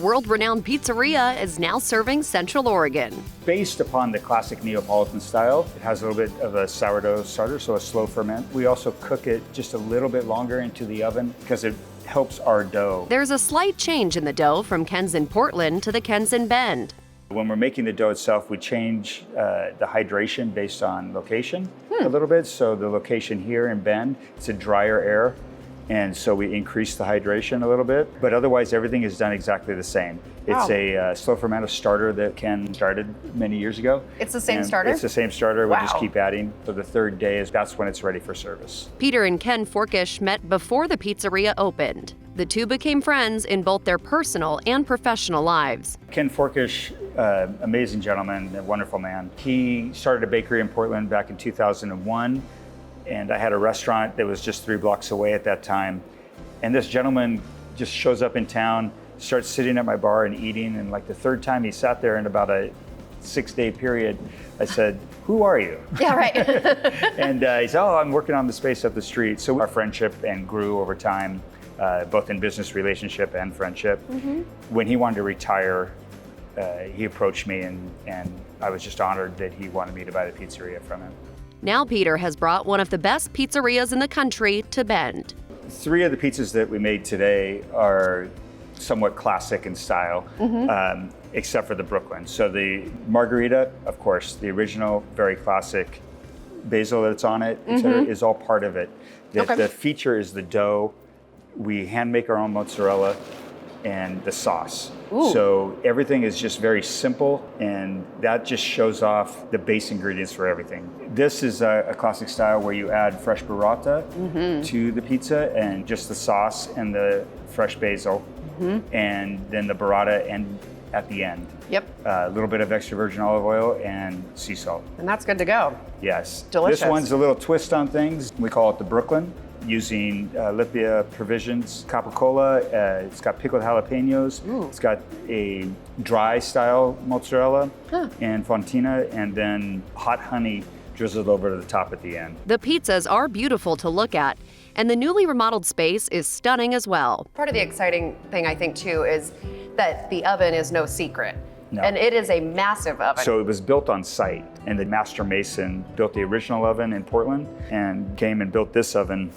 world-renowned pizzeria is now serving Central Oregon. Based upon the classic Neapolitan style, it has a little bit of a sourdough starter, so a slow ferment. We also cook it just a little bit longer into the oven because it helps our dough. There's a slight change in the dough from Ken's in Portland to the Ken's in Bend. When we're making the dough itself, we change the hydration based on location a little bit. So the location here in Bend, it's a drier air, and so we increase the hydration a little bit. But otherwise, everything is done exactly the same. It's a slow fermented starter that Ken started many years ago. It's the same starter? It's the same starter. We just keep adding. So the third day that's when it's ready for service. Peter and Ken Forkish met before the pizzeria opened. The two became friends in both their personal and professional lives. Ken Forkish, amazing gentleman, a wonderful man. He started a bakery in Portland back in 2001, and I had a restaurant that was just 3 blocks away at that time. And this gentleman just shows up in town, starts sitting at my bar and eating, and like the third time he sat there in about a 6-day period, I said, "Who are you?" Yeah, right. And he said, "Oh, I'm working on the space up the street." So our friendship and grew over time. Both in business relationship and friendship. When he wanted to retire, he approached me and I was just honored that he wanted me to buy the pizzeria from him. Now Peter has brought one of the best pizzerias in the country to Bend. 3 of the pizzas that we made today are somewhat classic in style, except for the Brooklyn. So the margarita, of course, the original, very classic basil that's on it, et cetera, is all part of it. The feature is the dough. We hand make our own mozzarella and the sauce. So everything is just very simple, and that just shows off the base ingredients for everything. This is a classic style where you add fresh burrata to the pizza and just the sauce and the fresh basil, and then the burrata and at the end. Yep. A little bit of extra virgin olive oil and sea salt. And that's good to go. Yes. Delicious. This one's a little twist on things. We call it the Brooklyn, using Lipia Provisions capicola. It's got pickled jalapenos. It's got a dry style mozzarella and fontina, and then hot honey drizzled over to the top at the end. The pizzas are beautiful to look at, and the newly remodeled space is stunning as well. Part of the exciting thing, I think, too, is that the oven is no secret. No. And it is a massive oven. So it was built on site, and the master mason built the original oven in Portland and came and built this oven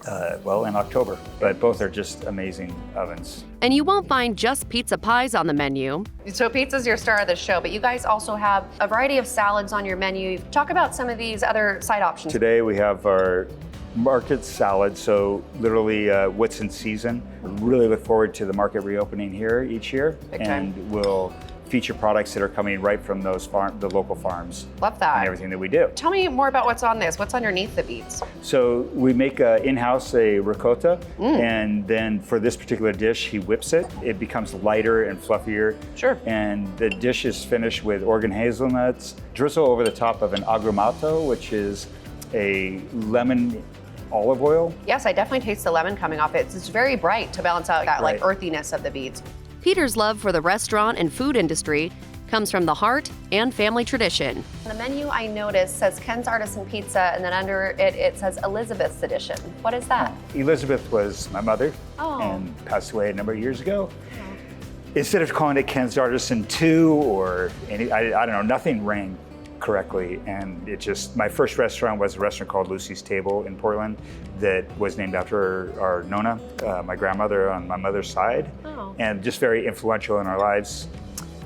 in October. But both are just amazing ovens. And you won't find just pizza pies on the menu. So pizza's your star of the show, but you guys also have a variety of salads on your menu. Talk about some of these other side options. Today we have our market salad, so literally what's in season. Really look forward to the market reopening here each year. Big time. And we'll feature products that are coming right from the local farms. Love that. And everything that we do. Tell me more about what's on this. What's underneath the beets? So we make in-house a ricotta, and then for this particular dish, he whips it. It becomes lighter and fluffier. Sure. And the dish is finished with Oregon hazelnuts, drizzle over the top of an agrumato, which is a lemon olive oil. Yes, I definitely taste the lemon coming off it. It's very bright to balance out that like earthiness of the beets. Peter's love for the restaurant and food industry comes from the heart and family tradition. The menu, I noticed, says Kens-Artisan-Pizza, and then under it, it says Elizabeth's Edition. What is that? Elizabeth was my mother and passed away a number of years ago. Instead of calling it Ken's Artisan 2 or any, I don't know, nothing rang correctly. And it just, my first restaurant was a restaurant called Lucy's Table in Portland that was named after our Nona, my grandmother on my mother's side, and just very influential in our lives.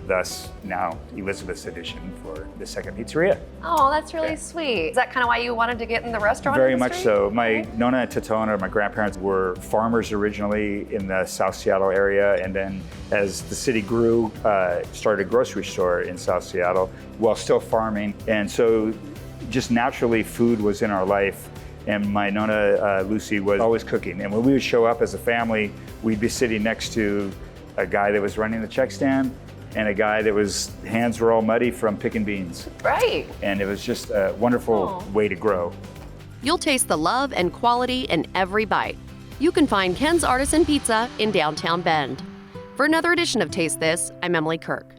Thus, now Elizabeth's Edition for the second pizzeria. Oh, that's really sweet. Is that kind of why you wanted to get in the restaurant Very industry? much so. My Nona and Totona, my grandparents, were farmers originally in the South Seattle area, and then as the city grew, started a grocery store in South Seattle while still farming. And so just naturally food was in our life. And my Nona, Lucy, was always cooking. And when we would show up as a family, we'd be sitting next to a guy that was running the check stand and a guy that was, hands were all muddy from picking beans. Right. And it was just a wonderful way to grow. You'll taste the love and quality in every bite. You can find Ken's Artisan Pizza in downtown Bend. For another edition of Taste This, I'm Emily Kirk.